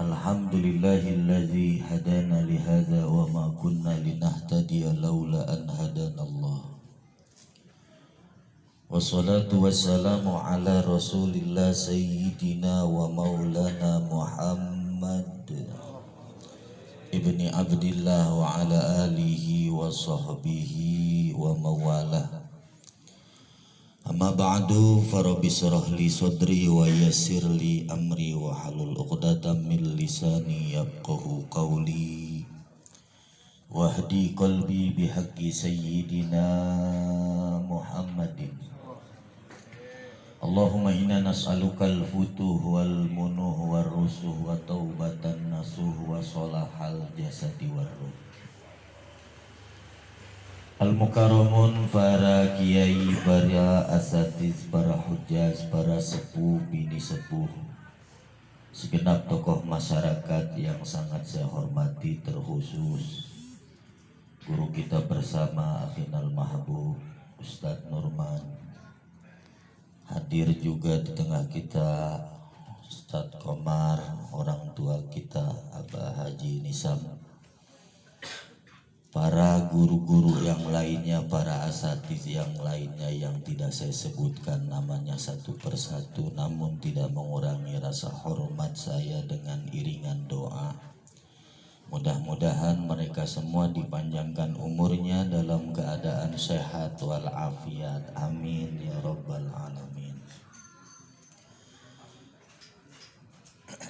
Alhamdulillahilladzi hadana lihadza wa ma kunna linahtadiya laula an hadanallah. Wassalatu wassalamu ala Rasulillah sayyidina wa maulana Muhammad ibni Abdillah wa ala alihi wa sahbihi wa mawalah. Amma ba'du, farabbi syrah li sadri wa yassir li amri wa halul 'uqdatam min lisani yafqahu qawli wahdi qalbi bihaqqi sayyidina Muhammadin. Allahumma inna nas'aluka al-futuh wal munuh war rusuh wa taubatan nasuh wa salahal jasadi war ruh. Al-Mukarramun, para kiai, para asatiz, para hujjaz, para sepuh, bini sepuh, segenap tokoh masyarakat yang sangat saya hormati, terkhusus guru kita bersama Akhinal Mahbub Ustadz Nurman. Hadir juga di tengah kita Ustadz Komar, orang tua kita Abah Haji Nisam, para guru-guru yang lainnya, para asatiz yang lainnya yang tidak saya sebutkan namanya satu persatu, namun tidak mengurangi rasa hormat saya dengan iringan doa. Mudah-mudahan mereka semua dipanjangkan umurnya dalam keadaan sehat walafiat. Amin ya rabbal alamin.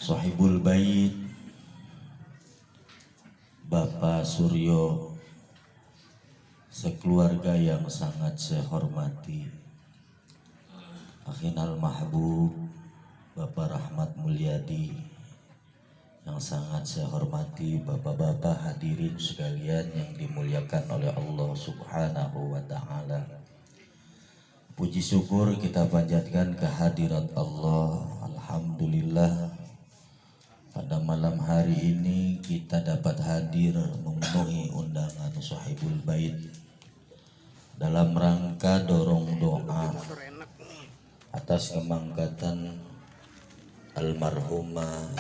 Sahibul bait Bapak Suryo, sekeluarga yang sangat saya hormati, Akhinal Mahbub Bapak Rahmat Mulyadi yang sangat saya hormati, bapak-bapak hadirin sekalian yang dimuliakan oleh Allah Subhanahu wa ta'ala. Puji syukur kita panjatkan kehadirat Allah. Alhamdulillah, pada malam hari ini kita dapat hadir memenuhi undangan Sahibul Bait dalam rangka dorong doa atas kemangkatan almarhumah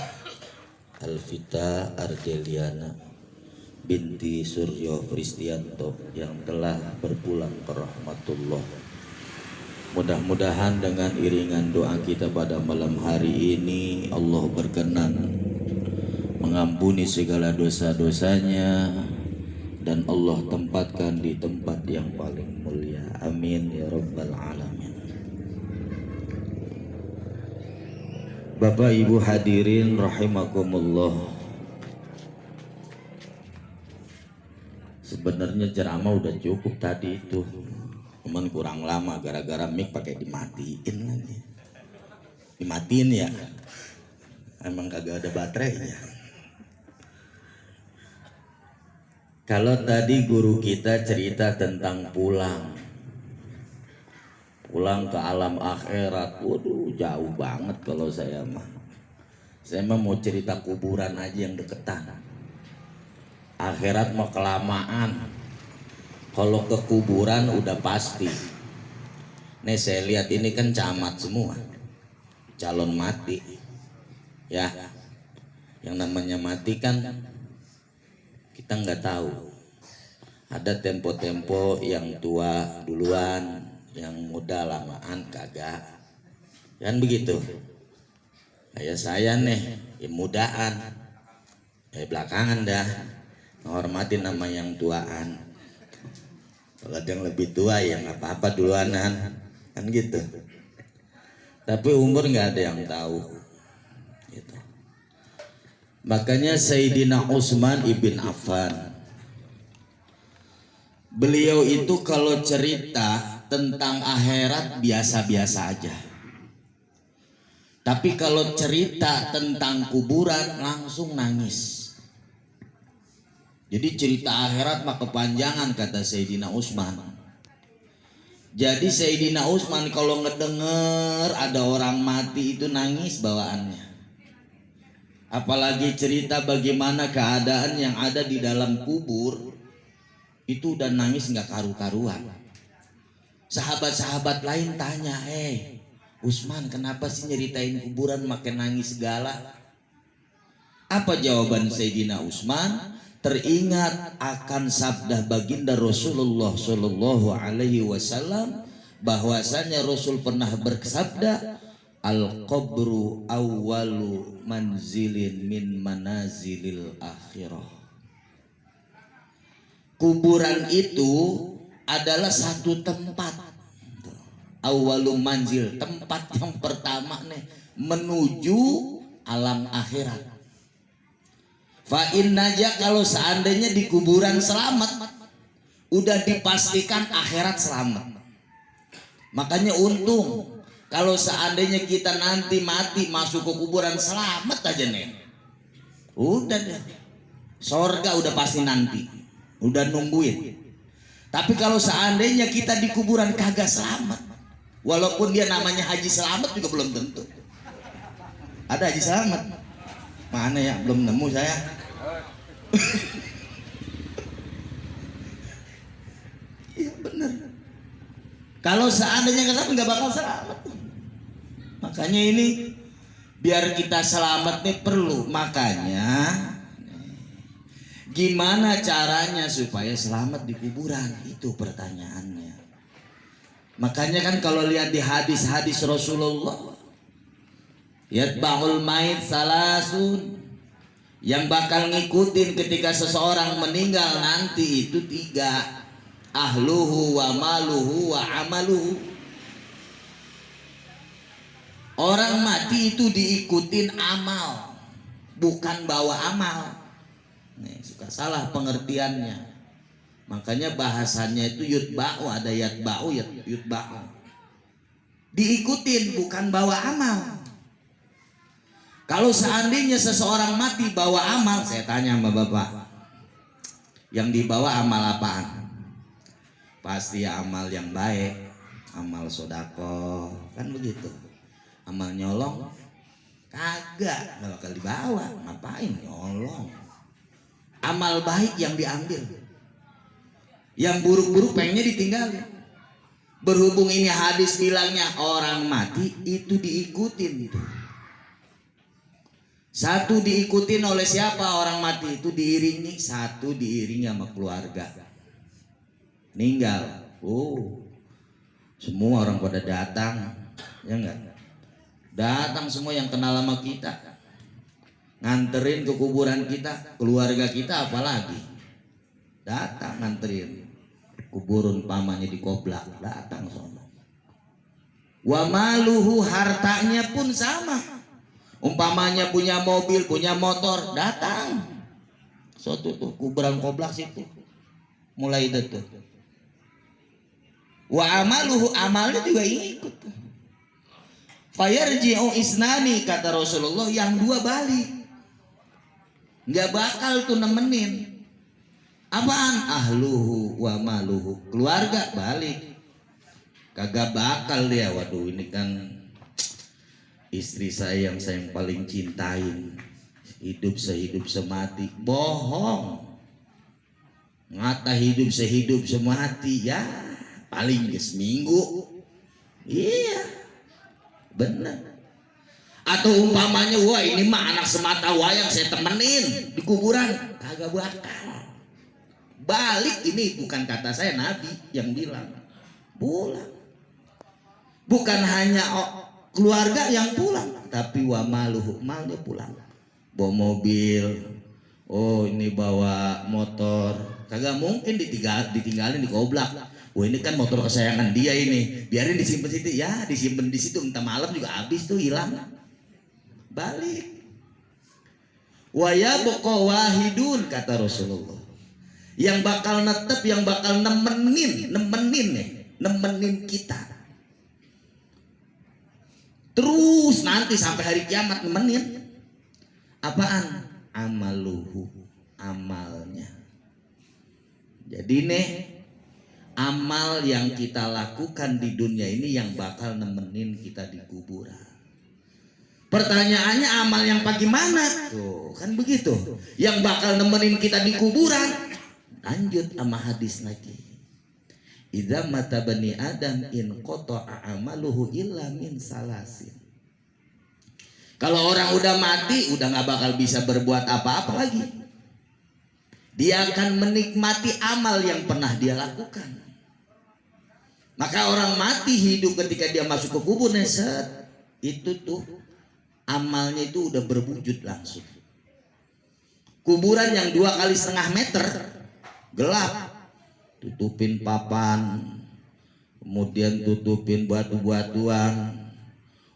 Alvita Ardeliana binti Suryo Kristianto yang telah berpulang ke rahmatullah. Mudah-mudahan dengan iringan doa kita pada malam hari ini Allah berkenan mengampuni segala dosa-dosanya dan Allah tempatkan di tempat yang paling mulia. Amin ya rabbal alamin. Bapak Ibu hadirin rahimakumullah. Sebenarnya ceramah udah cukup tadi itu, cuman kurang lama gara-gara mic pakai dimatiin lagi. Dimatiin ya, emang kagak ada baterainya. Kalau tadi guru kita cerita tentang pulang ke alam akhirat, waduh jauh banget kalau saya mah. Saya mah mau cerita kuburan aja yang deketan. Akhirat mah kelamaan. Kalau ke kuburan udah pasti. Nih saya lihat ini kan camat semua, calon mati. Ya, yang namanya mati kan kita nggak tahu. Ada tempo-tempo yang tua duluan, yang muda lamaan kagak, kan begitu. Kayak saya nih, ya mudaan, belakangan dah menghormati nama yang tuaan. Kalau ada yang lebih tua ya nggak apa-apa duluanan, kan gitu. Tapi umur nggak ada yang tahu. Gitu. Makanya Sayyidina Utsman ibn Affan, beliau itu kalau cerita tentang akhirat biasa-biasa aja. Tapi kalau cerita tentang kuburan langsung nangis. Jadi cerita akhirat mah kepanjangan kata Sayyidina Utsman. Jadi Sayyidina Utsman kalau ngedenger ada orang mati itu nangis bawaannya. Apalagi cerita bagaimana keadaan yang ada di dalam kubur, itu udah nangis nggak karu-karuan. Sahabat-sahabat lain tanya, Usman kenapa sih nyeritain kuburan makin nangis segala? Apa jawaban Sayyidina Usman? Teringat akan sabda baginda Rasulullah Shallallahu Alaihi Wasallam bahwasanya Rasul pernah bersabda, al-qabru awwalu manzilin min manazilil akhirah. Kuburan itu adalah satu tempat, awwalu manzil, tempat yang pertama nih menuju alam akhirat. Fa innaja, kalau seandainya di kuburan selamat, udah dipastikan akhirat selamat. Makanya untung kalau seandainya kita nanti mati masuk ke kuburan selamat aja nih. Udah deh. Sorga udah pasti nanti. Udah nungguin. Tapi kalau seandainya kita di kuburan kagak selamat, walaupun dia namanya Haji Selamat juga belum tentu. Ada Haji Selamat? Mana ya? Belum nemu saya. Iya bener. Kalau seandainya nggak bakal selamat. Makanya ini biar kita selamat nih perlu. Makanya gimana caranya supaya selamat di kuburan? Itu pertanyaannya. Makanya kan kalau lihat di hadis-hadis Rasulullah, yatba'ul mayit salasun, yang bakal ngikutin ketika seseorang meninggal nanti itu 3, ahluhu wa maluhu wa amaluhu. Orang mati itu diikutin amal, bukan bawa amal. Nih, suka salah pengertiannya. Makanya bahasannya itu yutba'u, ada yatba'u, yutba'u. Diikutin bukan bawa amal. Kalau seandainya seseorang mati bawa amal, saya tanya sama bapak, yang dibawa amal apaan? Pasti ya amal yang baik, amal sodako, kan begitu. Amal nyolong, kagak, gak bakal dibawa. Ngapain nyolong? Amal baik yang diambil, yang buruk-buruk pengennya ditinggalin. Berhubung ini hadis bilangnya orang mati itu diikutin gitu. Satu diikutin oleh siapa? Orang mati itu diiringi. Satu diiringi sama keluarga. Meninggal. Oh, semua orang pada datang, ya enggak? Datang semua yang kenal sama kita, nganterin ke kuburan kita. Keluarga kita apalagi datang nganterin. Kuburan pamannya di Koblak, datang sono. Wa maluhu, hartanya pun sama. Umpamanya punya mobil, punya motor, datang. Suatu tuh kuburan Koblak situ. Mulai itu. Wa amaluhu, amalnya juga ikut. Fayarji'u isnani, kata Rasulullah, yang 2 balik. Nggak bakal tuh nemenin. Apaan? Ahluhu wa maluhu, keluarga balik. Kagak bakal dia, waduh ini kan istri saya yang saya paling cintain, hidup sehidup semati. Bohong. Ngata hidup sehidup semati, ya paling seminggu. Iya, benar. Atau umpamanya, wah ini mah anak semata wayang saya temenin di kuburan, kagak bakal. Balik, ini bukan kata saya, Nabi yang bilang. Pulang. Bukan hanya keluarga yang pulang, tapi wa maluhu, malnya pulang. Bawa mobil, oh ini bawa motor, kagak mungkin ditinggalin di Koblak. Wah ini kan motor kesayangan dia ini, biarin disimpan situ. Ya disimpan di situ, entah malam juga habis tuh, hilang. Balik. Wa yabqa wahidun, kata Rasulullah. Yang bakal netep, yang bakal nemenin kita. Terus nanti sampai hari kiamat nemenin. Apaan? Amaluhu, amalnya. Jadi nih, amal yang kita lakukan di dunia ini yang bakal nemenin kita di kuburan. Pertanyaannya, amal yang bagaimana? Tuh, kan begitu. Yang bakal nemenin kita di kuburan. Lanjut sama hadis lagi. idza mata bani adam in qata'a amaluhu illa min salasin. Kalau orang udah mati udah nggak bakal bisa berbuat apa-apa lagi. Dia akan menikmati amal yang pernah dia lakukan. Maka orang mati hidup ketika dia masuk ke kubur, set, itu tuh amalnya itu udah berwujud langsung. Kuburan yang 2,5 meter gelap, tutupin papan, kemudian tutupin batu-batuan,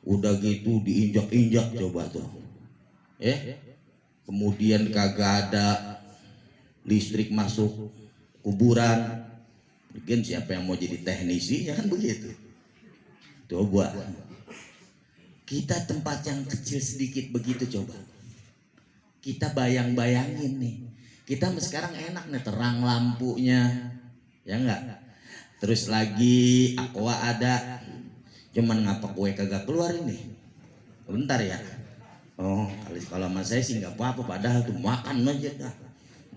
udah gitu diinjak-injak coba tuh, kemudian kagak ada listrik masuk kuburan. Mungkin siapa yang mau jadi teknisi ya kan begitu. Coba kita tempat yang kecil sedikit begitu, coba kita bayang-bayangin nih, kita sekarang enak nih terang lampunya ya enggak, terus lagi aqua ada, cuman ngapa kue kagak keluar ini bentar ya. Oh kalau sama saya sih nggak apa-apa, padahal tuh makan aja dah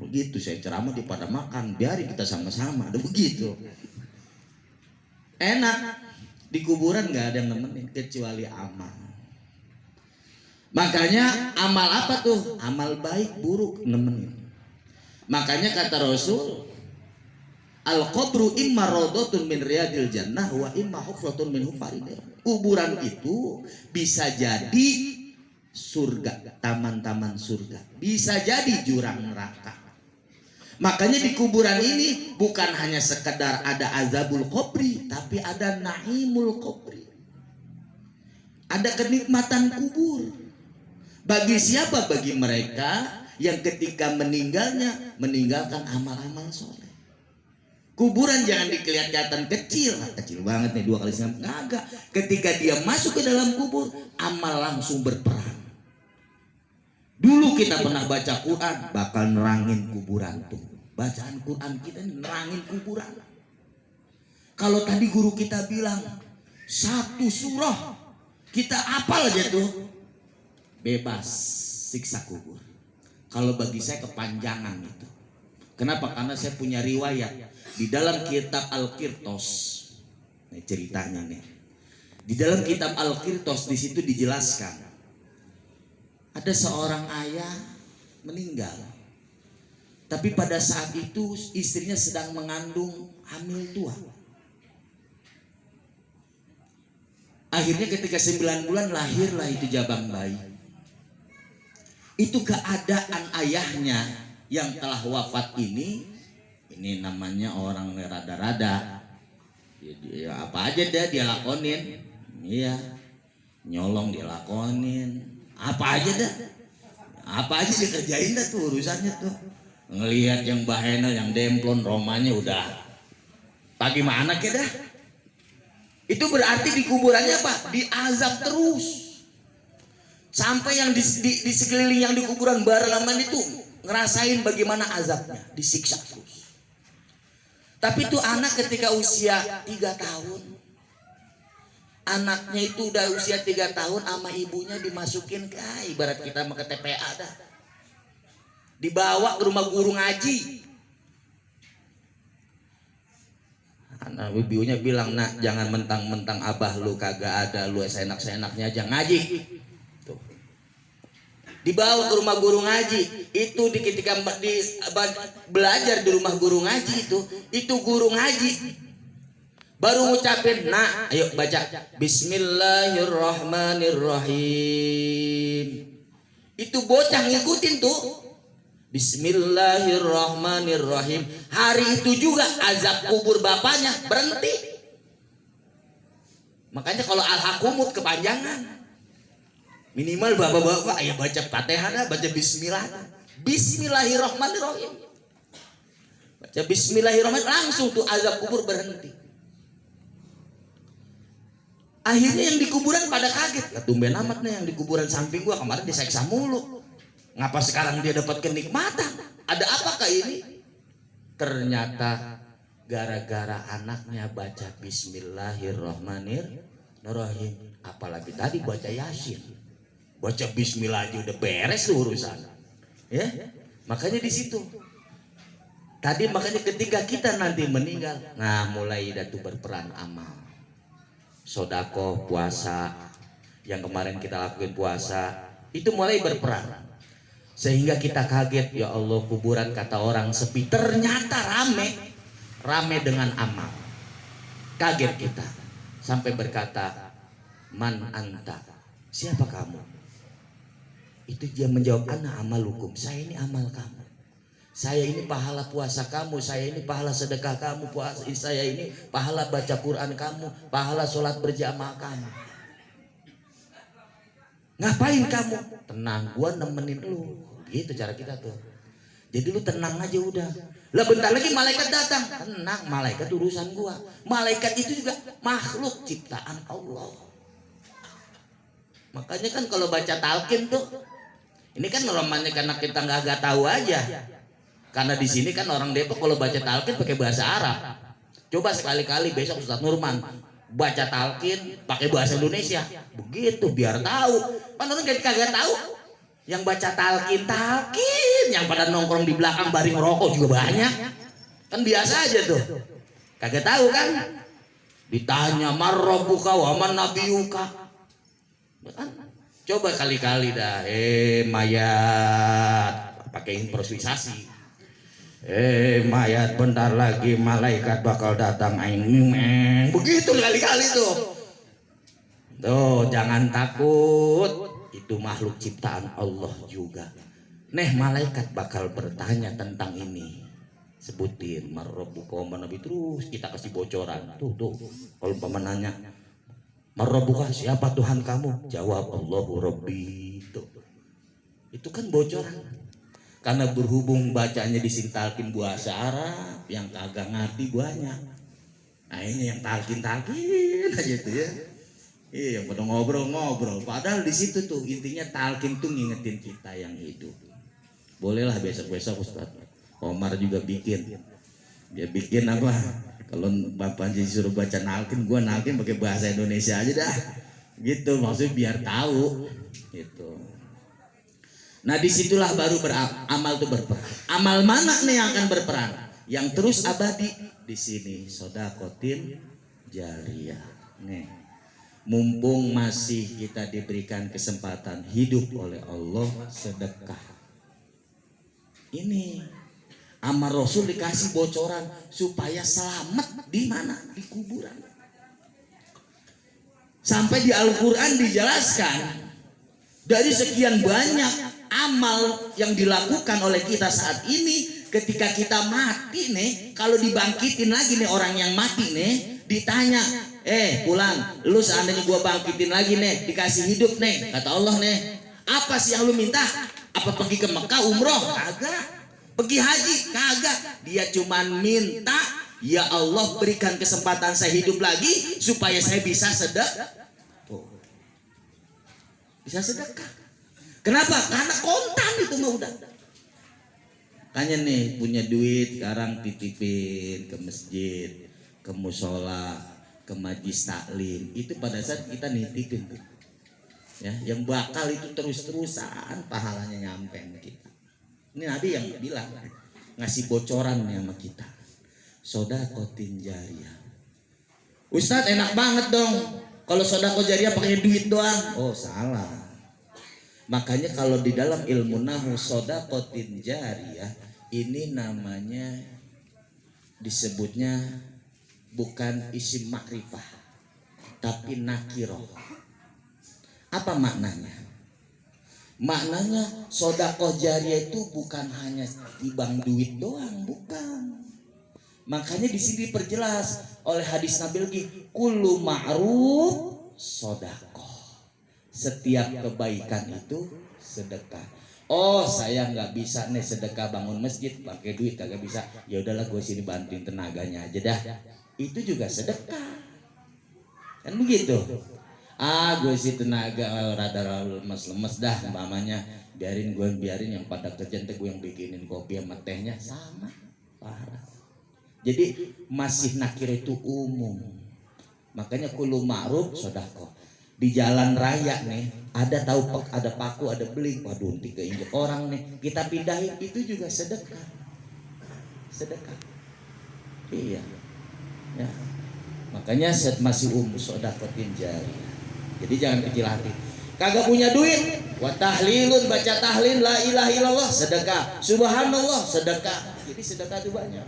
begitu. Saya ceramah di pada makan, biarin kita sama-sama, ada begitu enak. Di kuburan nggak ada yang nemenin kecuali amal. Makanya amal apa tuh? Amal baik buruk nemenin. Makanya kata Rasul, al-qabru imma raudhatun min riyadil jannah wa imma hufratun min hufarin. Kuburan itu bisa jadi surga, taman-taman surga, bisa jadi jurang neraka. Makanya di kuburan ini bukan hanya sekedar ada azabul qabri, tapi ada naimul qabri. Ada kenikmatan kubur. Bagi siapa? Bagi mereka yang ketika meninggalnya meninggalkan amal-amal soleh. Kuburan jangan kelihatan kecil, kecil banget nih 2,5 kagak. Ketika dia masuk ke dalam kubur, amal langsung berperang. Dulu kita pernah baca Quran, bakal nerangin kuburan tuh. Bacaan Quran kita nerangin kuburan. Kalau tadi guru kita bilang 1 surah kita hafal aja tuh, bebas siksa kubur. Kalau bagi saya kepanjangan itu. Kenapa? Karena saya punya riwayat di dalam kitab Al-Qirtos. Nah, ceritanya nih. Di dalam kitab Al-Qirtos di situ dijelaskan ada seorang ayah meninggal. Tapi pada saat itu istrinya sedang mengandung hamil tua. Akhirnya ketika 9 bulan lahirlah itu jabang bayi. Itu keadaan ayahnya yang telah wafat ini namanya orang rada-rada. Ya, apa aja dia lakonin. Iya. Nyolong dia lakonin. Apa aja dah. Apa aja dikerjain dah tuh urusannya tuh. Ngelihat yang bahena, yang demplon, romanya udah bagaimana ke dah. Itu berarti di kuburannya apa? Diazab terus. Sampai yang di sekeliling yang di kuburan barengan itu ngerasain bagaimana azabnya, disiksa terus. Tapi itu anak ketika usia 3 tahun. Anaknya itu udah usia 3 tahun sama ibunya dimasukin ke ibarat kita mau ke TPA dah. Dibawa ke rumah guru ngaji. Anak ibunya bilang, nak jangan mentang-mentang abah lu kagak ada, lu seenak-seenaknya aja ngaji. Tuh. Dibawa ke rumah guru ngaji. Itu ketika belajar di rumah guru ngaji itu guru ngaji baru ngucapin, nak ayo baca Bismillahirrahmanirrahim. Itu bocah ngikutin tuh. Bismillahirrahmanirrahim. Hari itu juga azab kubur bapaknya berhenti. Makanya kalau al-hakumut kepanjangan. Minimal bapak-bapak ya baca Fatihah, baca bismillah. Bismillahirrahmanirrahim. Baca bismillahirrahmanirrahim, langsung tuh azab kubur berhenti. Akhirnya yang di kuburan pada kaget. Tumben amat nih yang di kuburan samping gua kemarin diseksa mulu. Ngapa sekarang dia dapat kenikmatan? Ada apakah ini? Ternyata gara-gara anaknya baca Bismillahirrahmanirrahim. Apalagi tadi baca Yasin. Baca Bismillah aja udah beres tuh urusan. Ya, makanya di situ Tadi makanya ketika kita nanti meninggal, nah mulai dah tuh berperan amal. Sodako, puasa, yang kemarin kita lakuin puasa, itu mulai berperan. Sehingga kita kaget, ya Allah kuburan kata orang sepi, ternyata rame dengan amal. Kaget kita, sampai berkata, man anta, siapa kamu? Itu dia menjawab, ana amalukum, saya ini amal kamu. Saya ini pahala puasa kamu, saya ini pahala sedekah kamu, saya ini pahala baca Quran kamu, pahala sholat berjamaah kamu. Ngapain kamu? Tenang, gua nemenin lu. Gitu cara kita tuh. Jadi lu tenang aja udah. Lah bentar lagi malaikat datang. Tenang, malaikat urusan gua. Malaikat itu juga makhluk ciptaan Allah. Makanya kan kalau baca talqin tuh, ini kan romannya karena kita nggak tahu aja. Karena di sini kan orang Depok kalau baca talqin pakai bahasa Arab. Coba sekali-kali besok Ustadz Nurman baca talqin pakai bahasa Indonesia. Begitu biar tahu. Kan orang kagak tahu. Yang baca talqin, yang pada nongkrong di belakang baring rokok juga banyak. Kan biasa aja tuh. Kagak tahu kan? Ditanya marrabbuka wa man nabiyuka. Coba kali-kali dah, mayat, pakai improvisasi. Mayat bentar lagi malaikat bakal datang begitu kali-kali tuh. Tuh jangan takut, itu makhluk ciptaan Allah juga. Malaikat bakal bertanya tentang ini. Sebutin marrabbuka wa man nabi, terus kita kasih bocoran. Tuh kalau paman nanya marrabbuka, siapa Tuhan kamu? Jawab Allahu Rabbi. Itu kan bocoran. Karena berhubung bacanya disintalkin bahasa Arab, yang kagak ngerti banyak. Nah ini yang talkin aja tuh ya. Yang pada ngobrol. Padahal di situ tuh intinya talkin tuh ngingetin kita yang hidup. Bolehlah besok-besok Ustaz Omar juga bikin. Dia bikin apa? Kalau Bapak disuruh baca nalkin, gua nalkin pakai bahasa Indonesia aja dah. Gitu maksudnya biar tahu. Gitu. Nah disitulah baru amal itu berperan. Amal mana nih yang akan berperan? Yang terus abadi di sini, sodakotin jariyah. Nih, mumpung masih kita diberikan kesempatan hidup oleh Allah, sedekah. Ini amal Rasul dikasih bocoran supaya selamat di mana? Di kuburan. Sampai di Al-Quran dijelaskan dari sekian banyak amal yang dilakukan oleh kita saat ini, ketika kita mati nih, kalau dibangkitin lagi nih orang yang mati nih, ditanya, pulang, lu seandainya gua bangkitin lagi nih, dikasih hidup nih, kata Allah nih, apa sih yang lu minta? Apa pergi ke Mekah umroh? Kagak. Pergi haji? Kagak. Dia cuman minta, ya Allah berikan kesempatan saya hidup lagi supaya saya bisa sedekah. Bisa sedekah. Kenapa? Karena kontan itu mah udah. Makanya nih punya duit sekarang titipin ke masjid, ke musola, ke majlis taklim. Itu pada saat kita nitipin tuh. Ya, yang bakal itu terus-terusan pahalanya nyampe sama kita. Ini Nabi yang bilang, ngasih bocoran nih sama kita. Sodakotin jariyah. Ustadz enak banget dong kalau sodako jariyah pakai duit doang. Oh salah. Makanya kalau di dalam ilmu nahu sodakotin jariyah ini namanya disebutnya bukan isim makrifah tapi nakiroh. Apa maknanya? Maknanya sodakoh jariyah itu bukan hanya timbang duit doang, bukan. Makanya di sini diperjelas oleh hadis Nabi lagi, kullu ma'ruf sodakoh. Setiap kebaikan itu sedekah. Oh saya nggak bisa nih sedekah bangun masjid pakai duit, kagak bisa. Ya udahlah gue sini bantuin tenaganya aja dah. Itu juga sedekah. Kan begitu. Gue sih tenaga rada lemes dah umpamanya. Biarin yang pada kerja gue yang bikinin kopi sama tehnya sama. Parah. Jadi masih nakir itu umum. Makanya kullu ma'ruf sedekah. Di jalan raya nih ada paku, ada beling, waduh nanti keinjek orang nih, kita pindahin, itu juga sedekah. sedekah. Iya. Ya. Makanya masih sodakotin jariyah. Jadi jangan kecil hati. Kagak punya duit, wa tahlilun, baca tahlil la ilaha illallah, sedekah. Subhanallah, sedekah. Jadi sedekah itu banyak.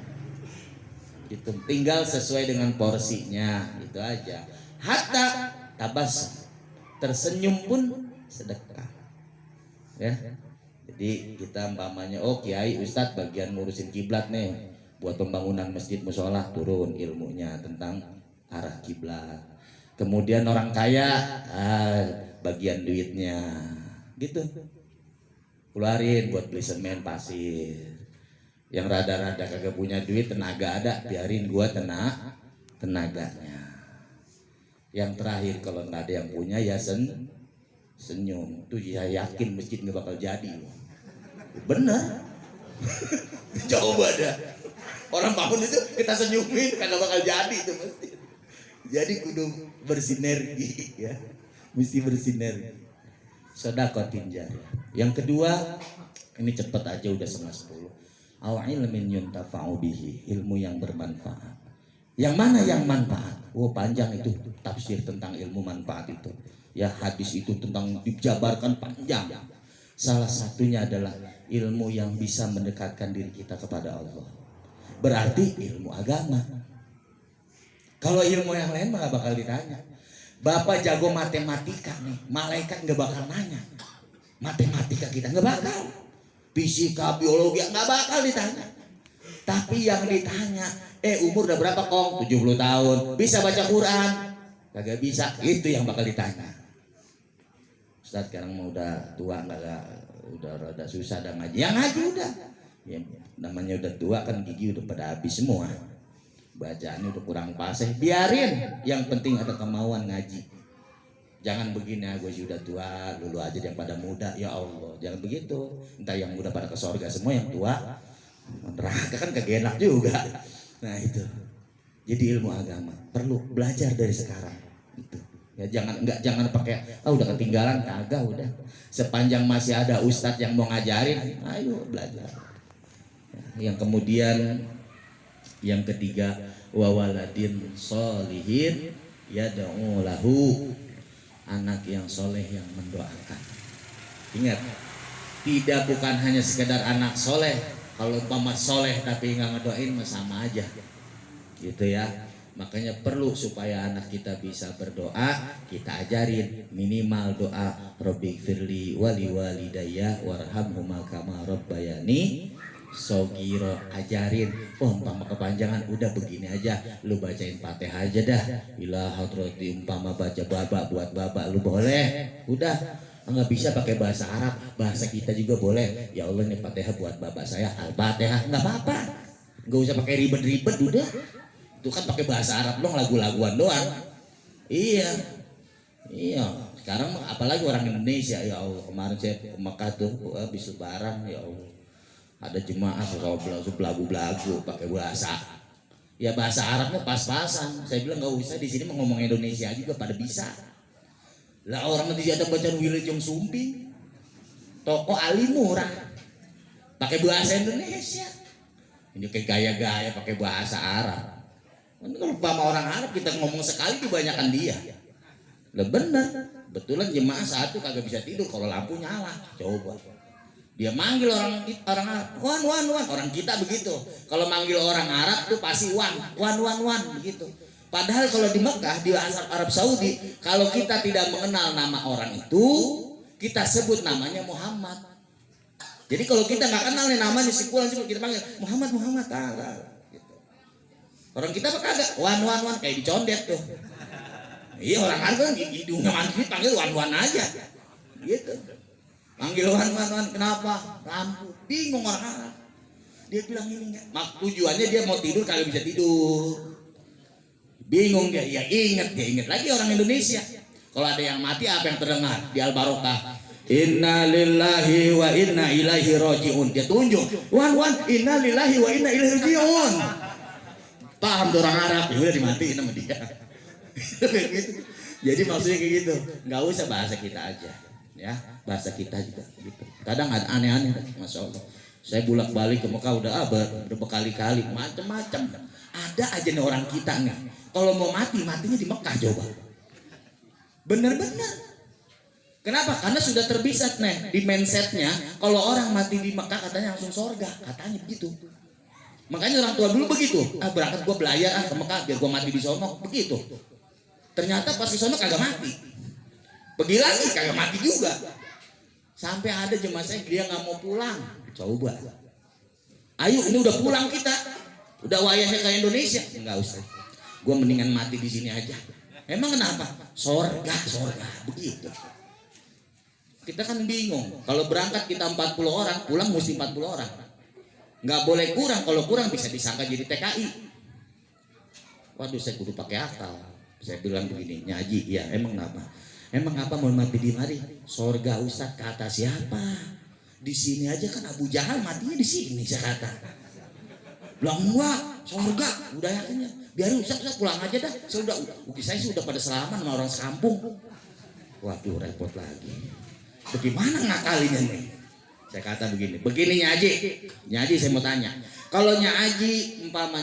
Gitu. Tinggal sesuai dengan porsinya, itu aja. Hatta tabas, tersenyum pun sedekah. Ya. Jadi kita umpamanya, oh kiai ustadz bagian ngurusin kiblat nih, buat pembangunan masjid mushola, turun ilmunya tentang arah kiblat. Kemudian orang kaya, bagian duitnya, gitu, keluarin buat beli semen pasir. Yang rada-rada kagak punya duit, tenaga ada, biarin gua tenaganya. Yang terakhir kalau nggak ada yang punya ya senyum. Tuh ya yakin masjid nggak bakal jadi. Bener. Coba dah. Orang bangun itu kita senyumin kagak bakal jadi itu masjid. Jadi kudu bersinergi ya. Mesti bersinergi. Sedekatin jariyah. Yang kedua, ini cepet aja udah 9:30. Au ilmin yuntafa'u bihi, ilmu yang bermanfaat. Yang mana yang manfaat? Oh panjang itu tafsir tentang ilmu manfaat itu. Ya hadis itu tentang dijabarkan panjang. Salah satunya adalah ilmu yang bisa mendekatkan diri kita kepada Allah. Berarti ilmu agama. Kalau ilmu yang lain malah bakal ditanya. Bapak jago matematika nih, malaikat nggak bakal nanya. Matematika kita nggak bakal. Fisika, biologi nggak bakal ditanya. Tapi yang ditanya, umur udah berapa kong? 70 tahun. Bisa baca Quran? Kagak bisa. Itu yang bakal ditanya. Ustaz sekarang mau udah tua, udah rada susah dah ngaji. Yang ngaji udah. Ya, namanya udah tua kan gigi udah pada habis semua. Bacaannya udah kurang fasih. Biarin. Yang penting ada kemauan ngaji. Jangan begini, gue sudah tua, dulu aja yang pada muda, ya Allah. Jangan begitu. Entah yang muda pada ke surga semua, yang tua neraka kan kagak enak juga. Nah itu. Jadi ilmu agama perlu belajar dari sekarang. Itu. Ya jangan pakai udah ketinggalan, kagak udah. Sepanjang masih ada ustadz yang mau ngajarin, ayo belajar. Yang kemudian yang ketiga, wa waladin sholihin yad'u lahu, anak yang soleh yang mendoakan. Ingat, tidak bukan hanya sekedar anak soleh. Kalau umpama soleh tapi nggak ngedoain sama aja, gitu ya. Makanya perlu supaya anak kita bisa berdoa, kita ajarin minimal doa Robbi firli wali walidayya warhamhuma kama rabbayani sogiro. Ajarin. Umpama kepanjangan udah begini aja, lu bacain Fatihah aja dah. Ila hadrati, umpama baca baba buat baba lu boleh. Udah nggak bisa pakai bahasa Arab, bahasa kita juga boleh. Ya Allah, nih Fatihah buat baba saya, Al-Fatihah, nggak apa-apa. Nggak usah pakai ribet-ribet udah. Itu kan pakai bahasa Arab dong, lagu-laguan doang. Iya. Sekarang apalagi orang Indonesia, ya Allah. Kemarin saya ke Mekah tuh habis lebaran, ya Allah. Ada jemaah kalau belagu-belagu pakai bahasa. Ya bahasa Arabnya pas-pasan. Saya bilang nggak usah, di sini mau ngomong Indonesia juga pada bisa. Lah orang nanti ada bacaan Wilujeng Sumping, toko Ali Murah, pakai bahasa Indonesia. Ini kayak gaya-gaya pakai bahasa Arab. Kalau sama orang Arab kita ngomong sekali kebanyakan dia. Lah bener, betulan jemaah satu kagak bisa tidur kalau lampu nyala. Coba. Dia manggil orang Arab, wan. Orang kita begitu. Kalau manggil orang Arab tuh pasti wan begitu. Padahal kalau di Mekah, di Arab Saudi, kalau kita tidak mengenal nama orang itu, kita sebut namanya Muhammad. Jadi kalau kita nggak kenal nih namanya si Fulan, kita panggil Muhammad. Gitu. Orang kita apa kagak? Wan kayak dicondet tuh. Iya, orang Arab kan hidungnya mandi panggil wan aja. Gitu. Panggil wan, kenapa? Lampu. Bingung orang Arab. Dia bilang ini enggak. Tujuannya dia mau tidur kagak bisa tidur. Bingung dia, ya ingat lagi orang Indonesia. Kalau ada yang mati apa yang terdengar di Al-Barokah? Inna lillahi wa inna ilaihi rajiun. Dia tunjuk, wan, inna lillahi wa inna ilaihi rajiun. Paham tuh orang Arab, ya udah dimatiin sama dia. Jadi maksudnya kayak gitu, nggak usah bahasa kita aja, ya bahasa kita juga gitu. Kadang ada aneh-aneh, masya Allah. Saya bolak-balik ke Mekah udah berkali-kali, macam-macam. Ada aja nih orang kita nih, kalau mau mati, matinya di Mekah coba. Bener-bener. Kenapa? Karena sudah terbisat nih di mindsetnya, kalau orang mati di Mekah katanya langsung surga, katanya begitu. Makanya orang tua dulu begitu, berangkat gua belayar ke Mekah biar gua mati di sono, begitu. Ternyata pas di sono kagak mati, pergi lagi kagak mati juga. Sampai ada jemaah saya dia nggak mau pulang, coba. Ayo ini udah pulang kita, udah wayahnya ke Indonesia, nggak usah. Gua mendingan mati di sini aja. Emang kenapa? Surga, begitu. Kita kan bingung, kalau berangkat kita 40 orang, pulang mesti 40 orang. Nggak boleh kurang, kalau kurang bisa disangka jadi TKI. Waduh, saya kudu pakai akal. Saya bilang begini, Nyaji, ya emang apa? Emang apa mau mati di mari? Surga Ustaz, kata siapa? Di sini aja kan Abu Jahal matinya di sini, saya kata. Bilang enggak, surga, udah yakinnya. Biarin Ustaz pulang aja dah. Saya sudah pada selamat sama orang sekampung. Waduh, repot lagi. Bagaimana ngakalinya nih? Saya kata begini Nyaji saya mau tanya. Kalau Nyaji umpamanya